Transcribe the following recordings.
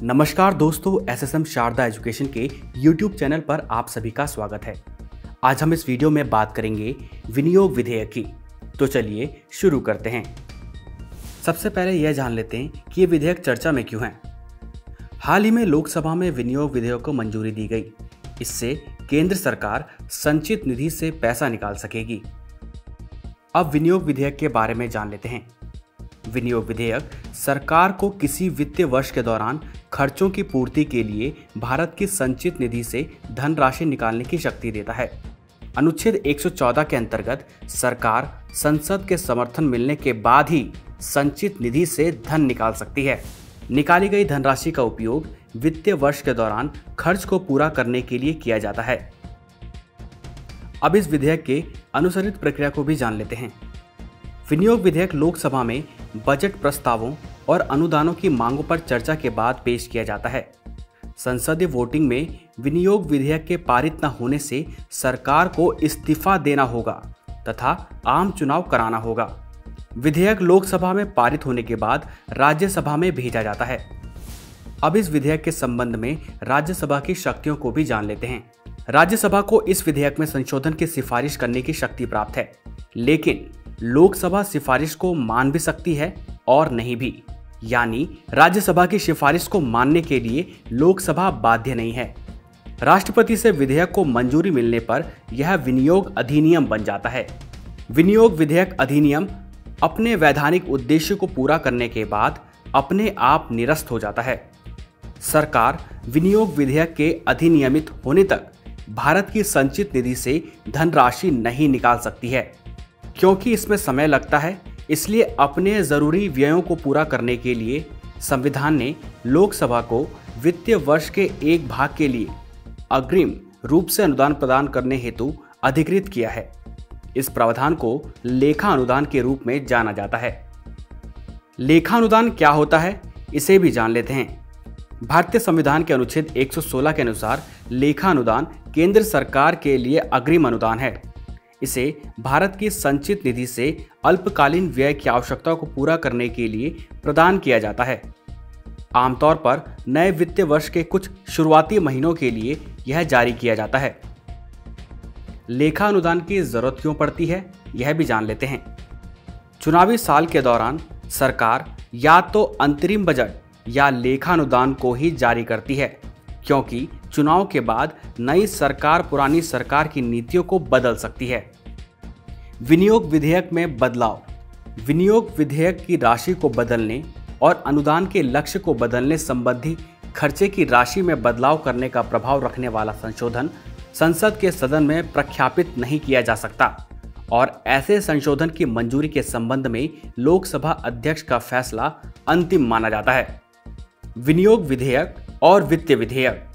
नमस्कार दोस्तों, SSM Sharda education के YouTube चैनल पर आप सभी का स्वागत है। आज हम इस वीडियो में बात करेंगे विनियोग विधेयक की। तो चलिए शुरू करते हैं। सबसे पहले यह जान लेते हैं कि ये विधेयक चर्चा में क्यों है। हाल ही में लोकसभा में विनियोग विधेयक को मंजूरी दी गई। इससे केंद्र सरकार संचित निधि से पैसा निकाल सकेगी। अब विनियोग विधेयक के बारे में जान लेते हैं। विनियोग विधेयक सरकार को किसी वित्तीय वर्ष के दौरान खर्चों की पूर्ति के लिए भारत की संचित निधि से धनराशि निकालने की शक्ति देता है। अनुच्छेद 114 के अंतर्गत सरकार संसद के समर्थन मिलने के बाद ही संचित निधि से धन निकाल सकती है। निकाली गई धनराशि का उपयोग वित्तीय वर्ष के दौरान खर्च को पूरा करने के लिए किया जाता है। अब इस विधेयक के अनुसरित प्रक्रिया को भी जान लेते हैं। विनियोग विधेयक लोकसभा में बजट प्रस्तावों और अनुदानों की मांगों पर चर्चा के बाद पेश किया जाता है। संसदीय वोटिंग में विनियोग विधेयक के पारित न होने से सरकार को इस्तीफा देना होगा तथा आम चुनाव कराना होगा। विधेयक लोकसभा में पारित होने के बाद राज्यसभा में भेजा जाता है। अब इस विधेयक के संबंध में राज्यसभा की शक्तियों को भी जान लेते हैं। राज्यसभा को इस विधेयक में संशोधन की सिफारिश करने की शक्ति प्राप्त है, लेकिन लोकसभा सिफारिश को मान भी सकती है और नहीं भी। यानी राज्यसभा की सिफारिश को मानने के लिए लोकसभा बाध्य नहीं है। राष्ट्रपति से विधेयक को मंजूरी मिलने पर यह विनियोग अधिनियम बन जाता है। विनियोग विधेयक अधिनियम अपने वैधानिक उद्देश्य को पूरा करने के बाद अपने आप निरस्त हो जाता है। सरकार विनियोग विधेयक के अधिनियमित होने तक भारत की संचित निधि से धनराशि नहीं निकाल सकती है। क्योंकि इसमें समय लगता है, इसलिए अपने जरूरी व्ययों को पूरा करने के लिए संविधान ने लोकसभा को वित्तीय वर्ष के एक भाग के लिए अग्रिम रूप से अनुदान प्रदान करने हेतु अधिकृत किया है। इस प्रावधान को लेखा अनुदान के रूप में जाना जाता है। लेखा अनुदान क्या होता है, इसे भी जान लेते हैं। भारतीय संविधान के अनुच्छेद 116 के अनुसार लेखा अनुदान केंद्र सरकार के लिए अग्रिम अनुदान है। इसे भारत की संचित निधि से अल्पकालीन व्यय की आवश्यकता को पूरा करने के लिए प्रदान किया जाता है। आमतौर पर नए वित्तीय वर्ष के कुछ शुरुआती महीनों के लिए यह जारी किया जाता है। लेखा अनुदान की जरूरत क्यों पड़ती है, यह भी जान लेते हैं। चुनावी साल के दौरान सरकार या तो अंतरिम बजट या लेखा अनुदान को ही जारी करती है, क्योंकि चुनाव के बाद नई सरकार पुरानी सरकार की नीतियों को बदल सकती है। विनियोग विधेयक में बदलाव। विनियोग विधेयक की राशि को बदलने और अनुदान के लक्ष्य को बदलने संबंधी खर्चे की राशि में बदलाव करने का प्रभाव रखने वाला संशोधन संसद के सदन में प्रख्यापित नहीं किया जा सकता और ऐसे संशोधन की मंजूरी के संबंध में लोकसभा अध्यक्ष का फैसला अंतिम माना जाता है। विनियोग विधेयक और वित्तीय विधेयक।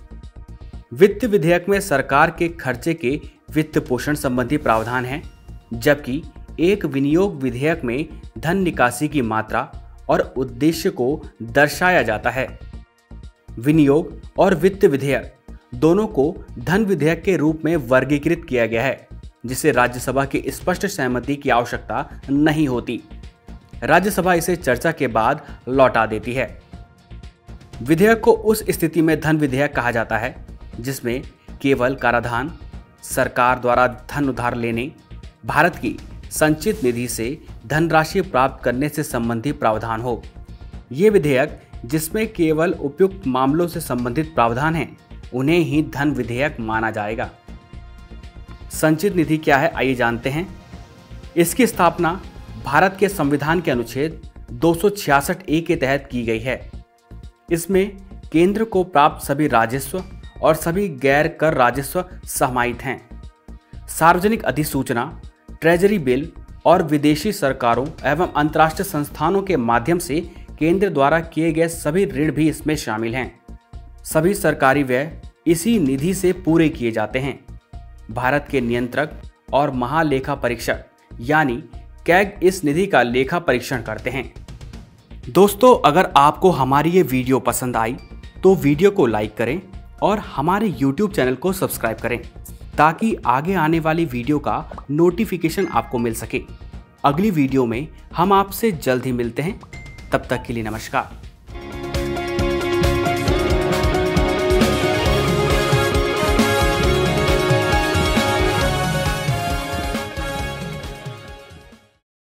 वित्त विधेयक में सरकार के खर्चे के वित्त पोषण संबंधी प्रावधान है, जबकि एक विनियोग विधेयक में धन निकासी की मात्रा और उद्देश्य को दर्शाया जाता है। विनियोग और वित्त विधेयक दोनों को धन विधेयक के रूप में वर्गीकृत किया गया है, जिसे राज्यसभा की स्पष्ट सहमति की आवश्यकता नहीं होती। राज्यसभा इसे चर्चा के बाद लौटा देती है। विधेयक को उस स्थिति में धन विधेयक कहा जाता है जिसमें केवल कराधान, सरकार द्वारा धन उधार लेने, भारत की संचित निधि से धनराशि प्राप्त करने से संबंधी प्रावधान हो। ये विधेयक जिसमें केवल उपयुक्त मामलों से संबंधित प्रावधान हैं, उन्हें ही धन विधेयक माना जाएगा। संचित निधि क्या है, आइए जानते हैं। इसकी स्थापना भारत के संविधान के अनुच्छेद 266A के तहत की गई है। इसमें केंद्र को प्राप्त सभी राजस्व और सभी गैर कर राजस्व समाहित हैं। सार्वजनिक अधिसूचना, ट्रेजरी बिल और विदेशी सरकारों एवं अंतर्राष्ट्रीय संस्थानों के माध्यम से केंद्र द्वारा किए गए सभी ऋण भी इसमें शामिल हैं। सभी सरकारी व्यय इसी निधि से पूरे किए जाते हैं। भारत के नियंत्रक और महालेखा परीक्षक यानी कैग इस निधि का लेखा परीक्षण करते हैं। दोस्तों, अगर आपको हमारी ये वीडियो पसंद आई तो वीडियो को लाइक करें और हमारे YouTube चैनल को सब्सक्राइब करें ताकि आगे आने वाली वीडियो का नोटिफिकेशन आपको मिल सके। अगली वीडियो में हम आपसे जल्द ही मिलते हैं। तब तक के लिए नमस्कार।